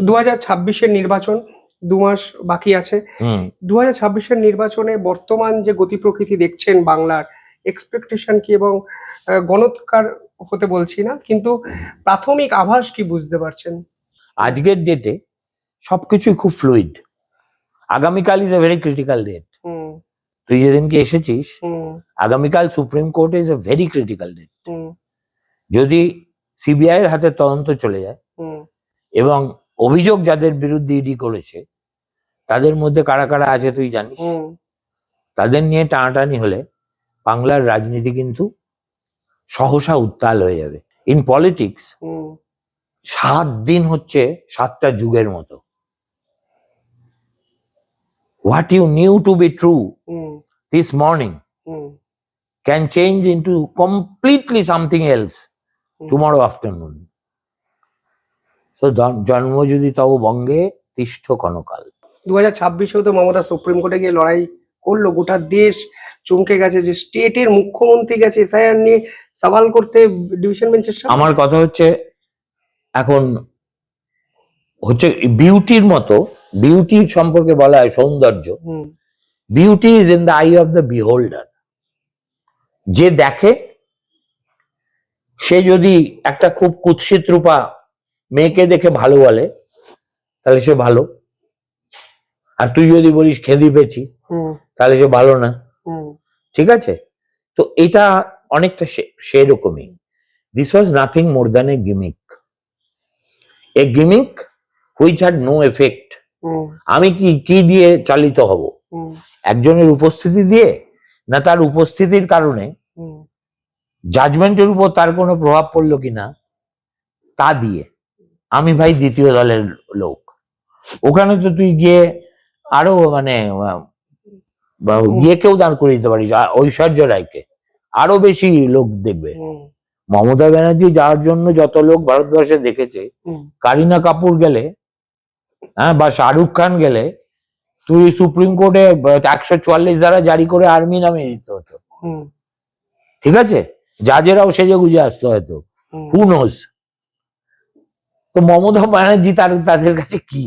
2026-এর নির্বাচন 2 মাস বাকি আছে। 2026-এর নির্বাচনে বর্তমান যে গতি প্রকৃতি দেখছেন বাংলার, এক্সপেকটেশন কি এবং গণৎকার হতে বলছি না, কিন্তু প্রাথমিক আভাস কি বুঝতে পারছেন? আজকের ডেটে সবকিছুই খুব ফ্লুইড। আগামীকাল is a very critical date. তুই যেদিনকে এসেছিস, আগামীকাল supreme court is a very critical date. যদি সিবিআই এর হাতে তদন্ত চলে যায় এবং অভিযোগ যাদের বিরুদ্ধে ইডি করেছে তাদের মধ্যে কারা কারা আছে তুই জানিস, তাদের নিয়ে টানাটানি হলে বাংলার রাজনীতি কিন্তু সহসা উত্তাল হয়ে যাবে। ইন পলিটিক্স 7 দিন হচ্ছে 7টা যুগের মতো। What you knew to be true this morning can change into completely something else tomorrow afternoon. So জন্ম যদি তব বঙ্গে তিষ্ঠ ক্ষণকাল। 2026-এও তো মমতা সুপ্রিম কোর্টে গিয়ে লড়াই করলো, গোটা দেশ চমকে গেছে যে স্টেটের মুখ্যমন্ত্রী গেছে এসআইআর নিয়ে সওয়াল করতে ডিভিশন বেঞ্চের সামনে। আমার কথা হচ্ছে এখন হচ্ছে বিউটির মতো, বিউটির সম্পর্কে বলা হয় সৌন্দর্য। Beauty is in the I of the বিহোল্ডার। যে দেখে সে যদি একটা খুব কুৎসিত রূপা মেয়েকে দেখে ভালো বলে তাহলে সে ভালো, আর তুই যদি বলিস খেদি পেয়েছি তাহলে সে ভালো না। ঠিক আছে? তো এটা অনেকটা সেরকমই। This was nothing more than a gimmick, a gimmick which had no effect. আমি কি দিয়ে চালিত হব? একজনের উপস্থিতি দিয়ে, না তার উপস্থিতির কারণে জাজমেন্টের উপর তার কোনো প্রভাব পড়লো কিনা তা দিয়ে। আমি ভাই দ্বিতীয় দলের লোক, ওখানে তো তুই গিয়ে আরো মানে গিয়ে কেউ দাঁড় করে দিতে পারিস, ঐশ্বর্য রায়কে আরো বেশি লোক দেখবে। মমতা ব্যানার্জি যাওয়ার জন্য যত লোক ভারতবর্ষে দেখেছে, কারিনা কাপুর গেলে বা শাহরুখ খান গেলে তুই সুপ্রিম কোর্টে 144 ধারা জারি করে আর্মি নামিয়ে দিতে হতো। ঠিক আছে? জাজেরাও সেজে গুজে আসতো হয়তো, হু নোজ। তো মমতা ব্যানার্জি তাদের কাছে কি?